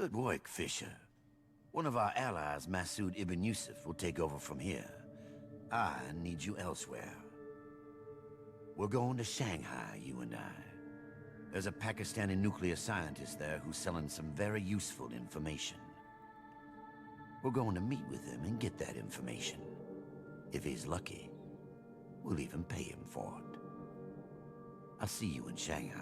Good work, Fisher. One of our allies, Masood Ibn Yusuf, will take over from here. I need you elsewhere. We're going to Shanghai, you and I. There's a Pakistani nuclear scientist there who's selling some very useful information. We're going to meet with him and get that information. If he's lucky, we'll even pay him for it. I'll see you in Shanghai.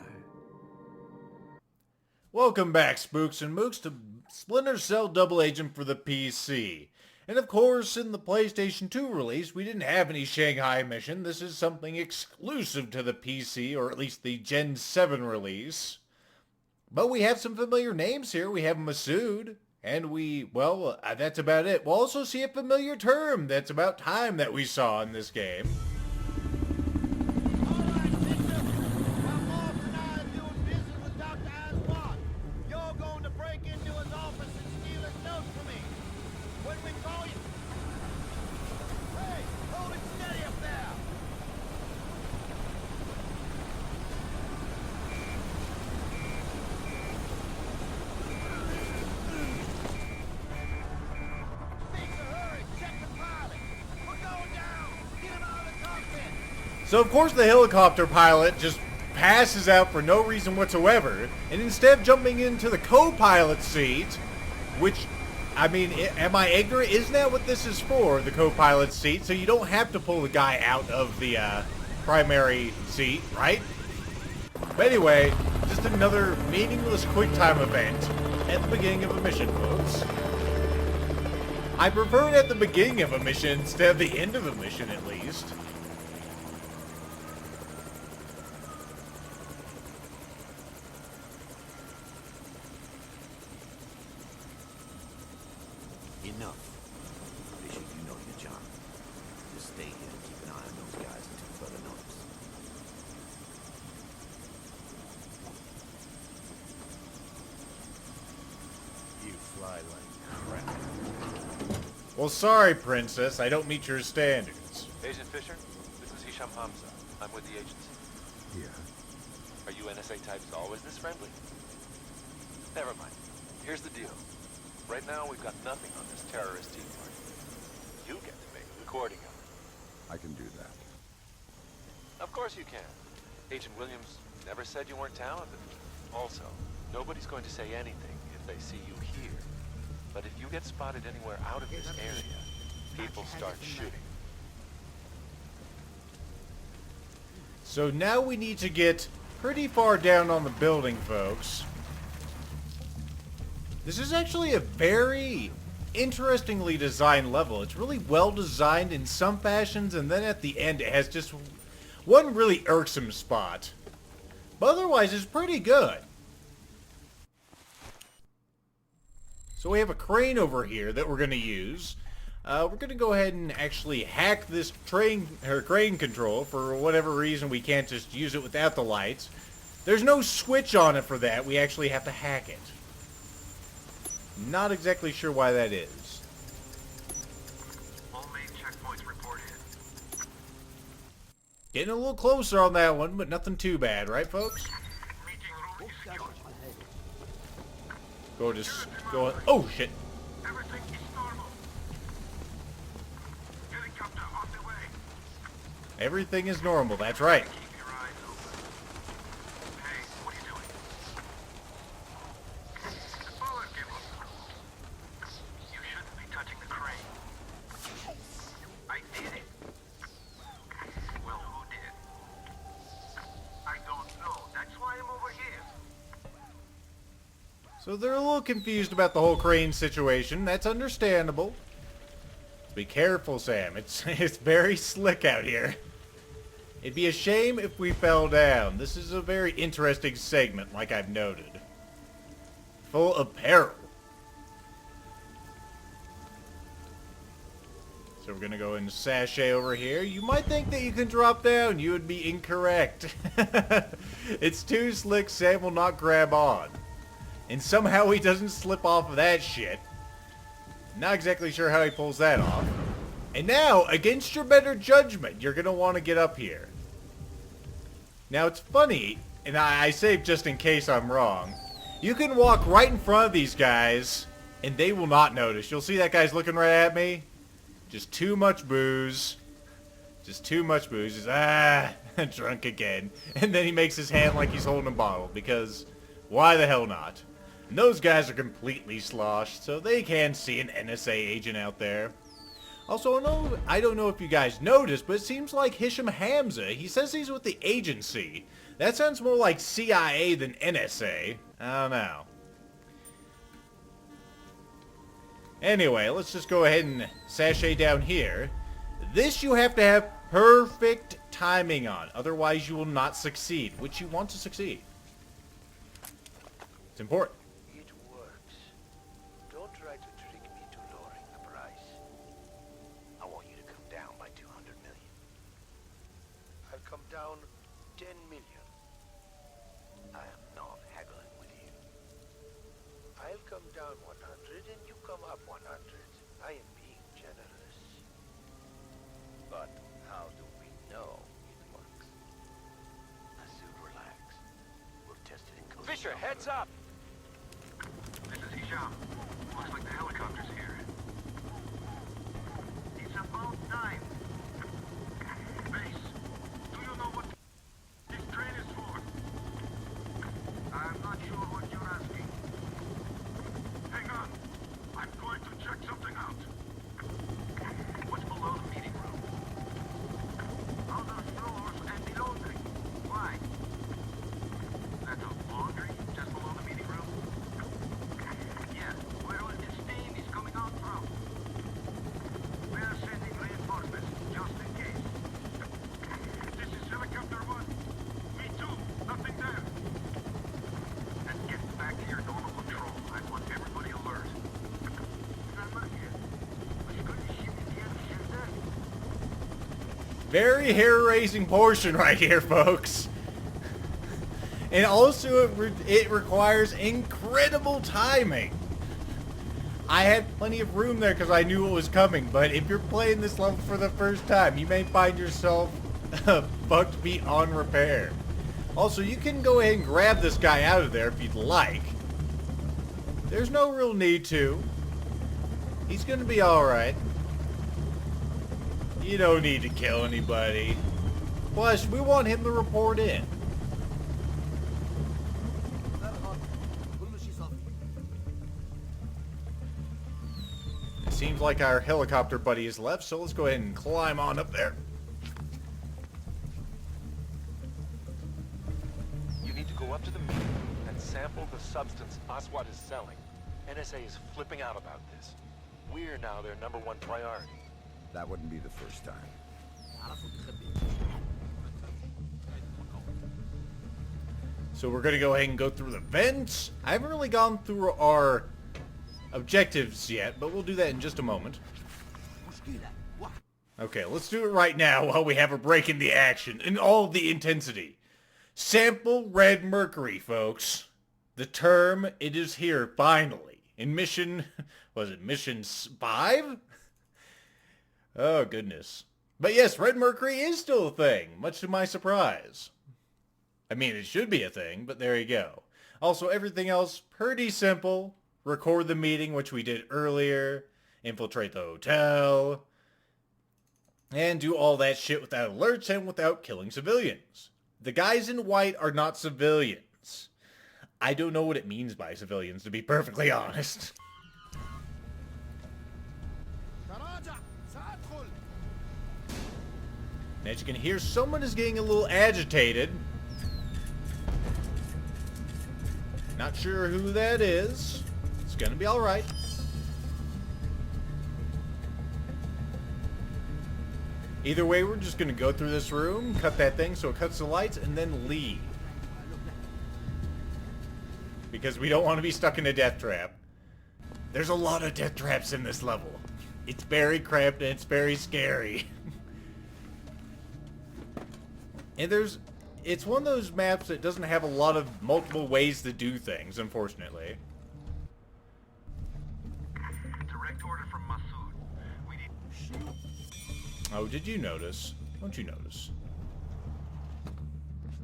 Welcome back, Spooks and Mooks, to Splinter Cell Double Agent for the PC. And of course, in the PlayStation 2 release, we didn't have any Shanghai mission. This is something exclusive to the PC, or at least the Gen 7 release. But we have some familiar names here. We have Masood, and that's about it. We'll also see a familiar term that's about time that we saw in this game. So of course the helicopter pilot just passes out for no reason whatsoever, and instead of jumping into the co-pilot seat, which, I mean, am I ignorant? Isn't that what this is for, the co-pilot seat? So you don't have to pull the guy out of the primary seat, right? But anyway, just another meaningless quick-time event at the beginning of a mission, folks. I prefer it at the beginning of a mission instead of the end of a mission, at least. Enough. Fisher, you know your job. Just stay here and keep an eye on those guys until further notice. You fly like crap. Well, sorry, Princess. I don't meet your standards. Agent Fisher, this is Hisham Hamza. I'm with the agency. Yeah. Are you NSA types always this friendly? Never mind. Here's the deal. Right now, we've got nothing on this terrorist tea party. You get to make a recording of it. I can do that. Of course you can. Agent Williams never said you weren't talented. Also, nobody's going to say anything if they see you here. But if you get spotted anywhere out of this area, people start shooting. So now we need to get pretty far down on the building, folks. This is actually a very interestingly designed level. It's really well designed in some fashions, and then at the end it has just one really irksome spot. But otherwise it's pretty good. So we have a crane over here that we're going to use. We're going to go ahead and actually hack this crane control. For whatever reason, we can't just use it without the lights. There's no switch on it for that. We actually have to hack it. Not exactly sure why that is. All main checkpoints reported. Getting a little closer on that one, but nothing too bad, right, folks? Meeting room is secured. Go. Oh shit! Everything is normal. Helicopter on the way. Everything is normal. That's right. Keep your eyes open. Hey, what are you doing? The power cable. You shouldn't be touching the crane. I did it. Well, who did? I don't know. That's why I'm over here. So they're a little confused about the whole crane situation. That's understandable. Be careful, Sam. It's very slick out here. It'd be a shame if we fell down. This is a very interesting segment, like I've noted. Full of peril. So we're going to go and sashay over here. You might think that you can drop down. You would be incorrect. It's too slick, Sam will not grab on. And somehow he doesn't slip off of that shit. Not exactly sure how he pulls that off. And now, against your better judgment, you're going to want to get up here. Now, it's funny, and I say just in case I'm wrong, You can walk right in front of these guys, and they will not notice. You'll see that guy's looking right at me. Just too much booze. Just too much booze. He's, drunk again. And then he makes his hand like he's holding a bottle, because why the hell not? And those guys are completely sloshed, so they can see an NSA agent out there. Also, I don't know if you guys noticed, but it seems like Hisham Hamza, he says he's with the agency. That sounds more like CIA than NSA. I don't know. Anyway, let's just go ahead and sashay down here. This you have to have perfect timing on, otherwise you will not succeed, which you want to succeed. It's important. It works. Don't try to trick me to lowering the price. I want you to come down by 200 million. I'll come down 10 million. I am not haggling with you. I'll come down 100 and you come up 100. I am being generous. But how do we know it works? Masood, relax. We'll test it in close. Fisher, heads up! This is Hisham. Looks like the helicopter's here. It's about time. Base, do you know what this train is for? I'm not sure what you're asking. Hang on. I'm going to check something out. What's below the meeting room? Other floors and the laundry. Why? That's a laundry just below the meeting room? Yeah, where all this steam is coming out from. We're sending reinforcements, just in case. This is helicopter 1. Me too, nothing there. And get back to your normal patrol. I want everybody alert. Very hair-raising portion right here, folks. And also, it requires incredible timing. I had plenty of room there because I knew what was coming, but if you're playing this level for the first time, you may find yourself fucked beyond repair. Also, you can go ahead and grab this guy out of there if you'd like. There's no real need to. He's gonna be alright. You don't need to kill anybody. Plus, we want him to report in. It seems like our helicopter buddy is left, so let's go ahead and climb on up there. You need to go up to the meeting and sample the substance Aswad is selling. NSA is flipping out about this. We're now their #1 priority. That wouldn't be the first time. So we're going to go ahead and go through the vents. I haven't really gone through our objectives yet, but we'll do that in just a moment. Okay, let's do it right now while we have a break in the action and all the intensity. Sample red mercury, folks. The term, it is here finally. In mission, was it mission 5? Oh, goodness. But yes, red mercury is still a thing, much to my surprise. I mean, it should be a thing, but there you go. Also, everything else, pretty simple. Record the meeting, which we did earlier. Infiltrate the hotel. And do all that shit without alerts and without killing civilians. The guys in white are not civilians. I don't know what it means by civilians, to be perfectly honest. As you can hear, someone is getting a little agitated. Not sure who that is. It's gonna be alright. Either way, we're just gonna go through this room, cut that thing so it cuts the lights, and then leave. Because we don't want to be stuck in a death trap. There's a lot of death traps in this level. It's very cramped and it's very scary. And it's one of those maps that doesn't have a lot of multiple ways to do things, unfortunately. Direct order from Masood. We need... Oh, did you notice? Don't you notice?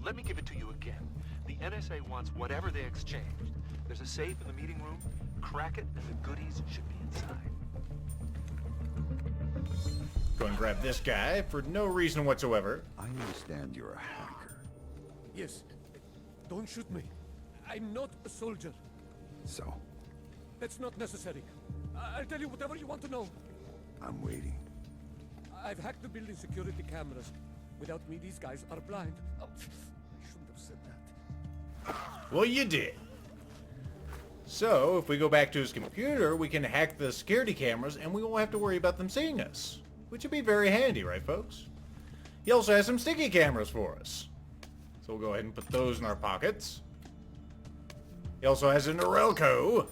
Let me give it to you again. The NSA wants whatever they exchanged. There's a safe in the meeting room. Crack it, and the goodies should be inside. Go and grab this guy for no reason whatsoever. I understand you're a hacker. Yes. Don't shoot me. I'm not a soldier. So, That's not necessary. I'll tell you whatever you want to know. I'm waiting. I've hacked the building security cameras. Without me, these guys are blind. Oh, I shouldn't have said that. Well, you did. So, if we go back to his computer, we can hack the security cameras and we won't have to worry about them seeing us. Which would be very handy, right, folks? He also has some sticky cameras for us. So we'll go ahead and put those in our pockets. He also has an Norelco.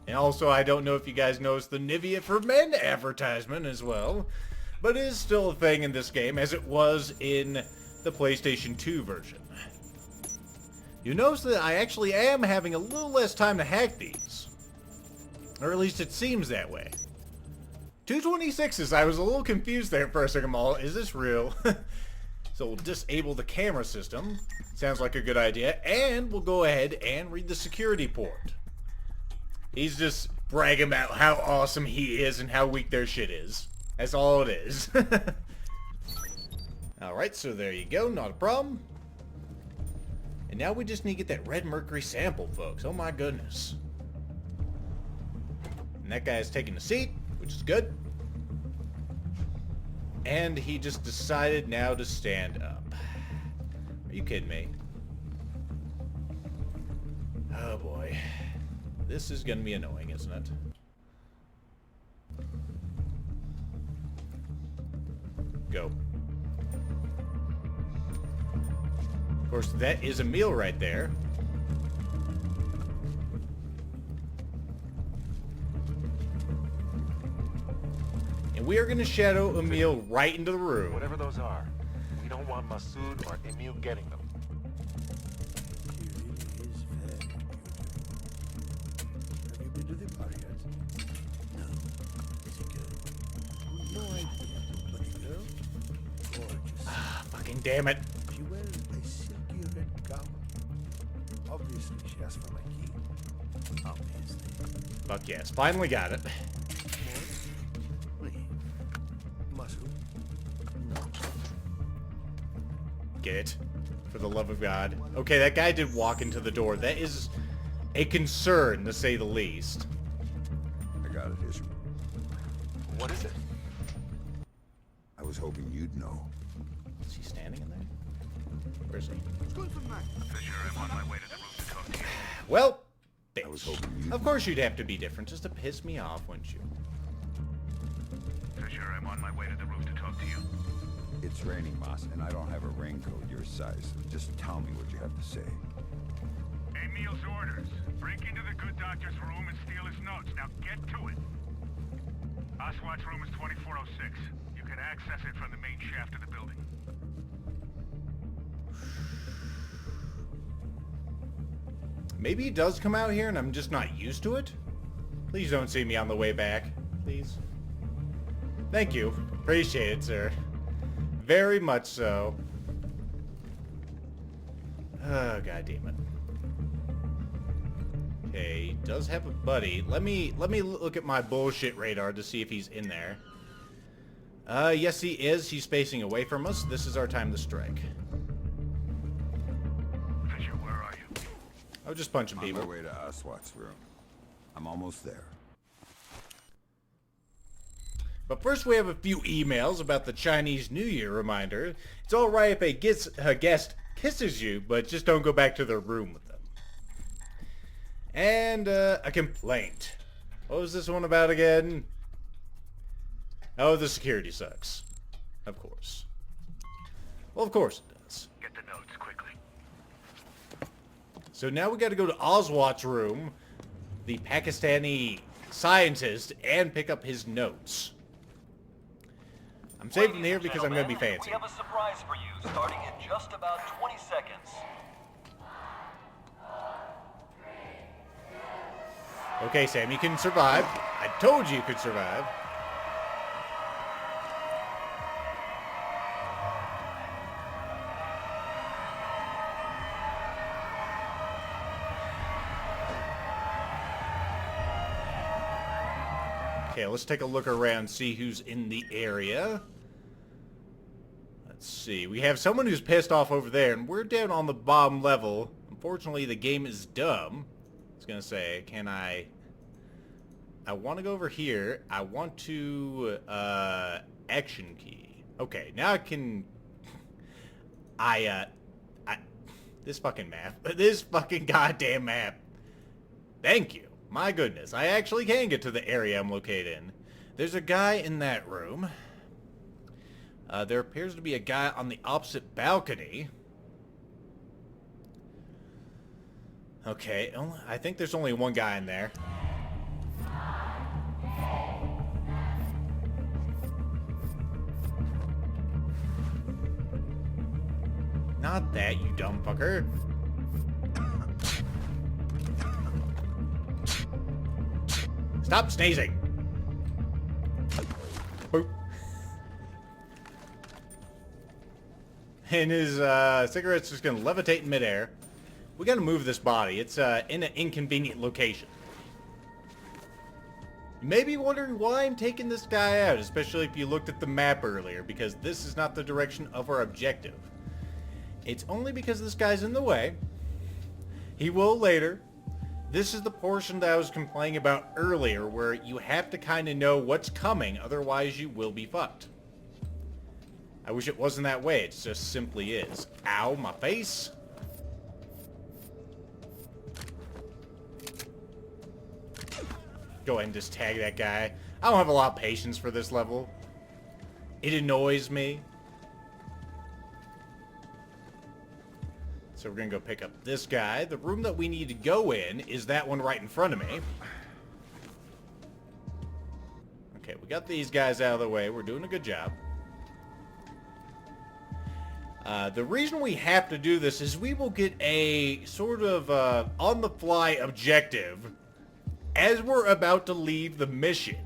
And also, I don't know if you guys noticed the Nivea for Men advertisement as well. But it is still a thing in this game, as it was in the PlayStation 2 version. You notice that I actually am having a little less time to hack these. Or at least it seems that way. 226s, I was a little confused there for a second, Maul. Is this real? So we'll disable the camera system. Sounds like a good idea. And we'll go ahead and read the security port. He's just bragging about how awesome he is and how weak their shit is. That's all it is. Alright, so there you go. Not a problem. And now we just need to get that red mercury sample, folks. Oh my goodness. And that guy is taking a seat, which is good. And he just decided now to stand up. Are you kidding me? Oh boy. This is going to be annoying, isn't it? Go. Of course, that is a meal right there. And we are going to shadow Emil right into the room. Whatever those are, we don't want Masood or Emil getting them. She really is very beautiful. Have you been to the bar yet? No. Is it good? No idea. But the girl? Gorgeous. Fucking damn it. She wears a silky red gown. Obviously, she asked for my key. Obviously. Fuck yes. Finally got it. Please. Muscle. No. Get it. For the love of God. Okay, that guy did walk into the door. That is a concern, to say the least. I got it, Israel. What is it? I was hoping you'd know. Is he standing in there? Where is he? Fisher, I'm on my way to the roof to talk to you. Well, I was bitch. hoping you'd Of course you'd have to be different just to piss me off, wouldn't you? Fisher, I'm on my way to the roof to talk to you. It's raining, Moss, and I don't have a raincoat your size. Just tell me what you have to say. Emil's orders. Break into the good doctor's room and steal his notes. Now get to it. Oswald's room is 2406. You can access it from the main shaft of the building. Maybe he does come out here and I'm just not used to it? Please don't see me on the way back. Please. Thank you. Appreciate it, sir. Very much so. Oh, god damn it. Okay, he does have a buddy. Let me look at my bullshit radar to see if he's in there. Yes he is. He's facing away from us. This is our time to strike. Fisher, where are you? I was just punching On my people. way to Aswat's room. I'm almost there. But first we have a few emails about the Chinese New Year reminder. It's alright if a guest kisses you, but just don't go back to their room with them. And a complaint. What was this one about again? Oh, the security sucks. Of course. Well, of course it does. Get the notes quickly. So now we gotta go to Oswald's room, the Pakistani scientist, and pick up his notes. I'm saving here because I'm gonna be fancy. We have a surprise for you, starting in just about 20 seconds. Okay, Sam, you can survive. I told you could survive. Okay, let's take a look around, see who's in the area. Let's see. We have someone who's pissed off over there, and we're down on the bottom level. Unfortunately, the game is dumb. I was gonna say, can I want to go over here. I want to, action key. Okay, now I can... This fucking map. This fucking goddamn map. Thank you. My goodness. I actually can get to the area I'm located in. There's a guy in that room. There appears to be a guy on the opposite balcony. Okay, I think there's only one guy in there. Not that, you dumb fucker. Stop sneezing. Boop. And his cigarette's just gonna levitate in midair. We gotta move this body. It's in an inconvenient location. You may be wondering why I'm taking this guy out, especially if you looked at the map earlier, because this is not the direction of our objective. It's only because this guy's in the way. He will later. This is the portion that I was complaining about earlier, where you have to kind of know what's coming, otherwise you will be fucked. I wish it wasn't that way, it just simply is. Ow, my face. Go ahead and just tag that guy. I don't have a lot of patience for this level. It annoys me. So we're going to go pick up this guy. The room that we need to go in is that one right in front of me. Okay, we got these guys out of the way. We're doing a good job. The reason we have to do this is we will get a sort of on-the-fly objective as we're about to leave the mission.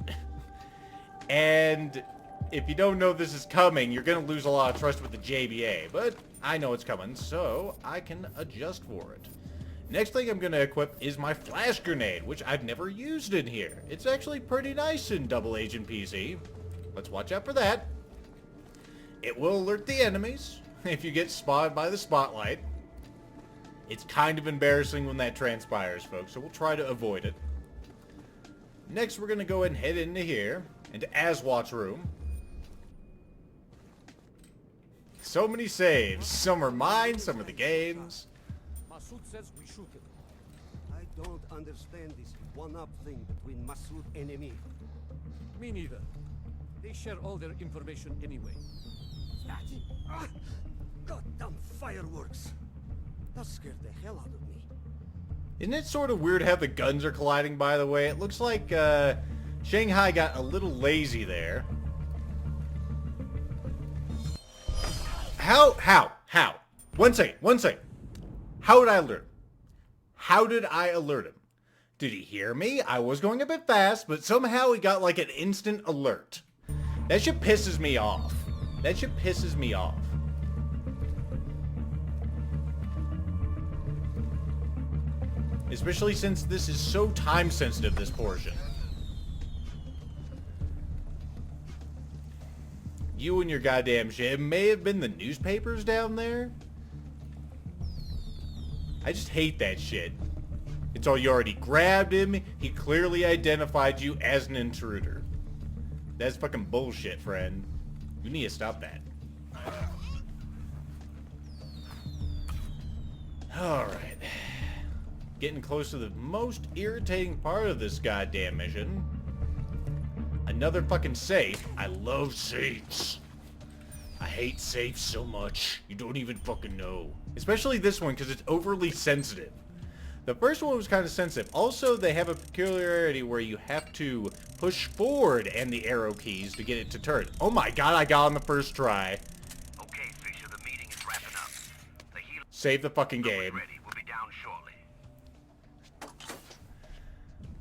And if you don't know this is coming, you're going to lose a lot of trust with the JBA. But I know it's coming, so I can adjust for it. Next thing I'm going to equip is my flash grenade, which I've never used in here. It's actually pretty nice in Double Agent PC. Let's watch out for that. It will alert the enemies if you get spotted by the spotlight. It's kind of embarrassing when that transpires, folks, so we'll try to avoid it. Next, we're going to go ahead and head into here, into Aswat's room. So many saves. Some are mine, some are the game's. Masood says we shoot him. I don't understand this one-up thing between Masood and me. Me neither. They share all their information anyway. Goddamn fireworks! That scared the hell out of me. Isn't it sort of weird how the guns are colliding, by the way? It looks like Shanghai got a little lazy there. How? One second. How did I alert him? How did I alert him? Did he hear me? I was going a bit fast, but somehow he got like an instant alert. That shit pisses me off. Especially since this is so time sensitive, this portion. You and your goddamn shit. It may have been the newspapers down there. I just hate that shit. It's all you already grabbed him. He clearly identified you as an intruder. That's fucking bullshit, friend. You need to stop that. Alright. Getting close to the most irritating part of this goddamn mission. Another fucking safe. I love safes. I hate safes so much. You don't even fucking know. Especially this one, because it's overly sensitive. The first one was kind of sensitive. Also, they have a peculiarity where you have to push forward and the arrow keys to get it to turn. Oh my god, I got on the first try. Okay, Fisher, the meeting is wrapping up. The healer Save the fucking game. ready. We'll be down shortly.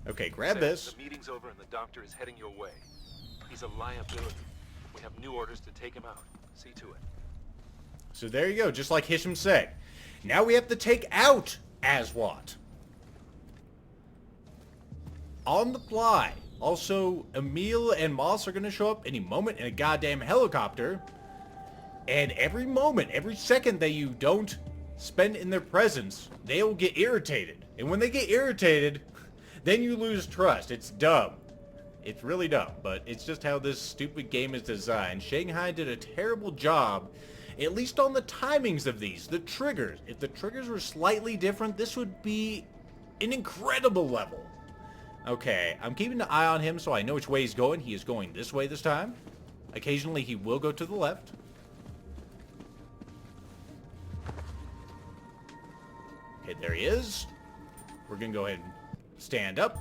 Okay, grab Sam, this. The meeting's over and the doctor is heading your way. He's a liability. We have new orders to take him out. See to it. So there you go, just like Hisham said. Now we have to take out Aswat. On the fly. Also, Emil and Moss are going to show up any moment in a goddamn helicopter. And every moment, every second that you don't spend in their presence, they will get irritated. And when they get irritated, then you lose trust. It's dumb. It's really dumb, but it's just how this stupid game is designed. Shanghai did a terrible job, at least on the timings of these. The triggers. If the triggers were slightly different, this would be an incredible level. Okay, I'm keeping an eye on him so I know which way he's going. He is going this way this time. Occasionally he will go to the left. Okay, there he is. We're going to go ahead and stand up.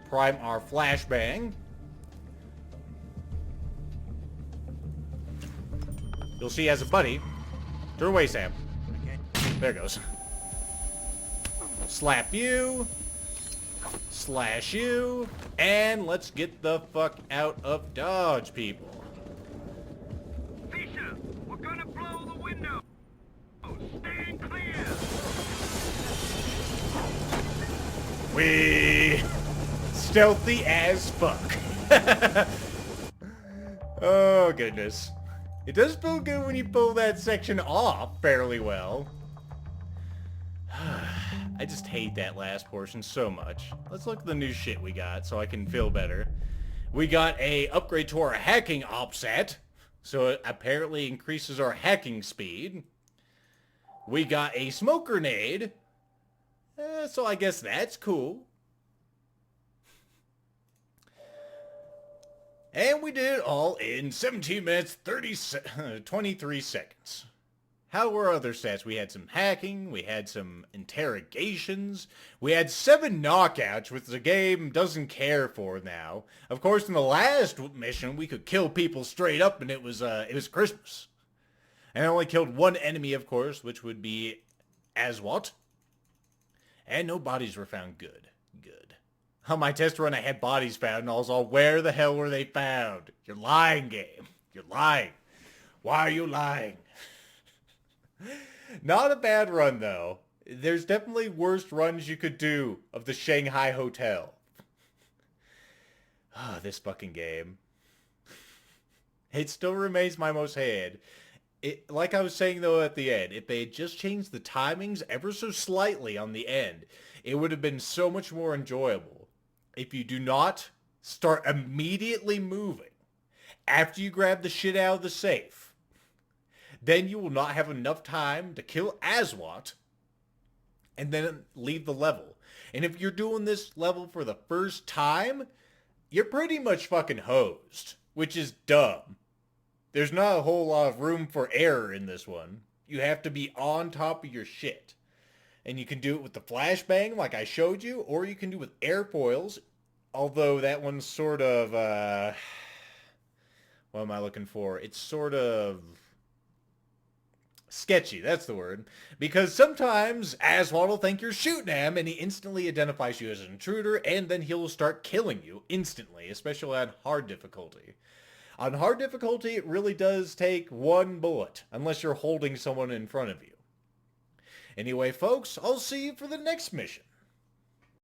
Prime our flashbang. You'll see he has a buddy. Turn away, Sam. There it goes. Slap you. Slash you. And let's get the fuck out of Dodge, people. Fisher, we're gonna blow the window. Stand clear. We stealthy as fuck. Oh, goodness. It does feel good when you pull that section off fairly well. I just hate that last portion so much. Let's look at the new shit we got so I can feel better. We got a upgrade to our hacking offset, so it apparently increases our hacking speed. We got a smoke grenade, so I guess that's cool. And we did it all in 17 minutes, 23 seconds. How were our other stats? We had some hacking, we had some interrogations, we had 7 knockouts, which the game doesn't care for now. Of course, in the last mission, we could kill people straight up, and it was Christmas. And I only killed 1 enemy, of course, which would be Aswat. And no bodies were found. Good. On my test run, I had bodies found, and I was all, where the hell were they found? You're lying, game. You're lying. Why are you lying? Not a bad run, though. There's definitely worse runs you could do of the Shanghai Hotel. Ah, this fucking game. It still remains my most hated. Like I was saying, though, at the end, if they had just changed the timings ever so slightly on the end, it would have been so much more enjoyable. If you do not start immediately moving after you grab the shit out of the safe, then you will not have enough time to kill Aswat and then leave the level. And if you're doing this level for the first time, you're pretty much fucking hosed, which is dumb. There's not a whole lot of room for error in this one. You have to be on top of your shit. And you can do it with the flashbang like I showed you, or you can do it with airfoils, although that one's sort of, what am I looking for? It's sort of sketchy, that's the word. Because sometimes Aswad will think you're shooting him, and he instantly identifies you as an intruder, and then he'll start killing you instantly, especially on hard difficulty. On hard difficulty, it really does take 1 bullet, unless you're holding someone in front of you. Anyway, folks, I'll see you for the next mission.